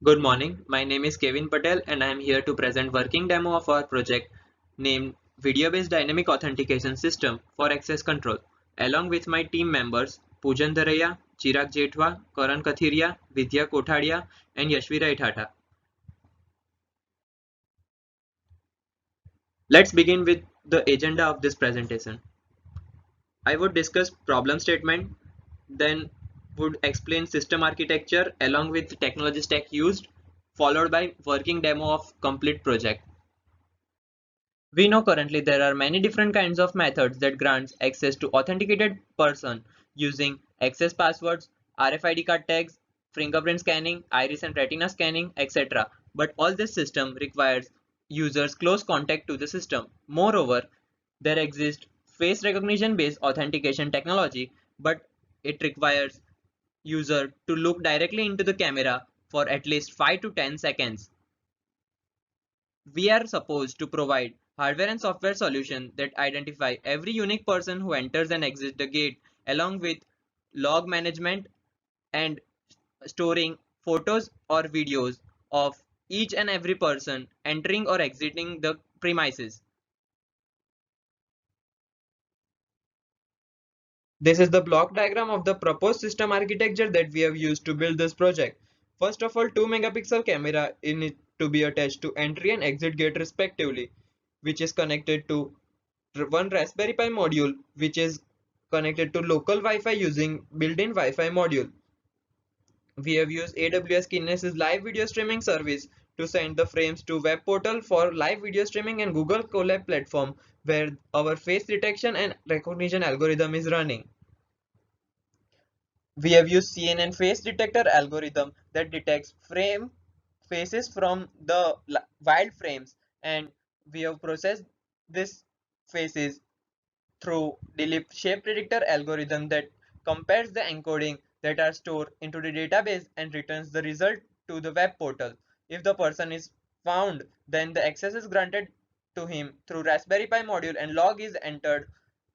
Good morning, my name is Kevin Patel and I am here to present working demo of our project named Video-Based Dynamic Authentication System for Access Control along with my team members Poojan Dharaiya, Chirag Jethwa, Karan Kathiria, Vidya Kothadia and Yashvira Ithata. Let's begin with the agenda of this presentation. I would discuss problem statement, then would explain system architecture along with the technology stack used, followed by working demo of complete project. We know currently there are many different kinds of methods that grants access to authenticated person using access passwords, RFID card tags, fingerprint scanning, iris and retina scanning, etc. But all this system requires users close contact to the system. Moreover, there exists face recognition based authentication technology, but it requires user to look directly into the camera for at least 5 to 10 seconds. We are supposed to provide hardware and software solutions that identify every unique person who enters and exits the gate along with log management and storing photos or videos of each and every person entering or exiting the premises. This is the block diagram of the proposed system architecture that we have used to build this project. First of all, 2 megapixel camera need to be attached to entry and exit gate respectively, which is connected to one Raspberry Pi module which is connected to local Wi-Fi using built-in Wi-Fi module. We have used AWS Kinesis live video streaming service to send the frames to web portal for live video streaming and Google Colab platform where our face detection and recognition algorithm is running. We have used CNN face detector algorithm that detects faces from the wild frames, and we have processed this faces through delete shape predictor algorithm that compares the encoding that are stored into the database and returns the result to the web portal. If the person is found, then the access is granted to him through Raspberry Pi module and log is entered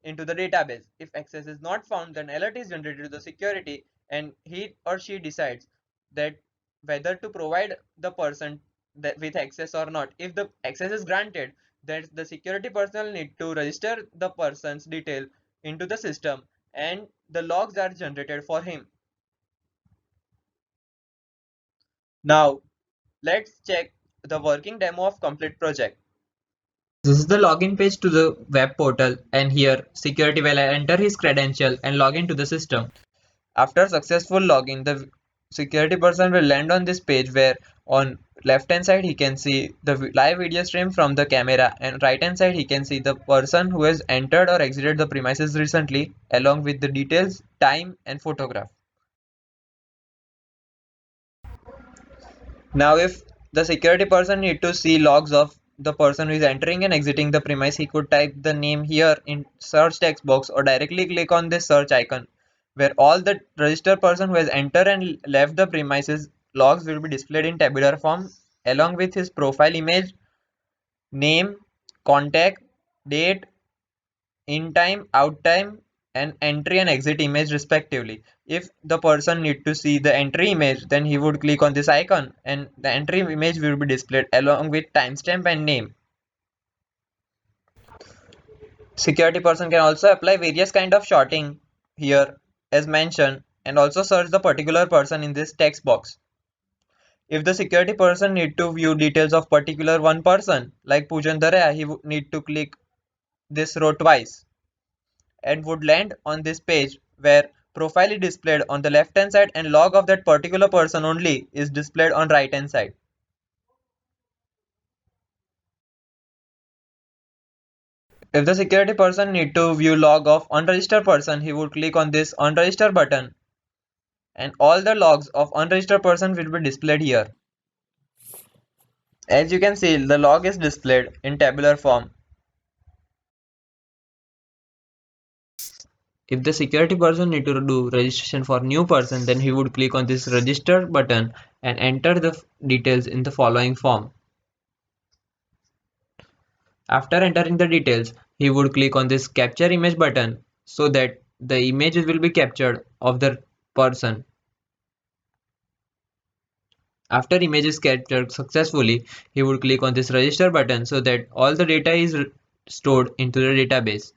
into the database. If access is not found, then alert is generated to the security and he or she decides that whether to provide the person with access or not. If the access is granted, then the security personnel need to register the person's detail into the system and the logs are generated for him. Now let's check the working demo of complete project. This is the login page to the web portal, and here security will enter his credential and log into the system. After successful login, the security person will land on this page where on left hand side he can see the live video stream from the camera and right hand side he can see the person who has entered or exited the premises recently along with the details, time and photograph. Now if the security person need to see logs of the person who is entering and exiting the premise, he could type the name here in search text box or directly click on this search icon where all the registered person who has entered and left the premises logs will be displayed in tabular form along with his profile image, name, contact, date, in time, out time, and entry and exit image respectively. If the person need to see the entry image, then he would click on this icon and the entry image will be displayed along with timestamp and name. Security person can also apply various kind of shorting here as mentioned and also search the particular person in this text box. If the security person need to view details of particular one person like Poojan Dharaya, he would need to click this row twice and would land on this page where profile is displayed on the left hand side and log of that particular person only is displayed on right hand side. If the security person need to view log of unregistered person, he would click on this unregistered button and all the logs of unregistered person will be displayed here. As you can see, the log is displayed in tabular form. If the security person need to do registration for new person, then he would click on this register button and enter the details in the following form. After entering the details, he would click on this capture image button so that the images will be captured of the person. After image is captured successfully, he would click on this register button so that all the data is stored into the database.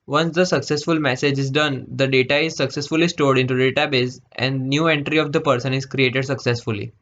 Once the successful message is done, the data is successfully stored into the database and new entry of the person is created successfully.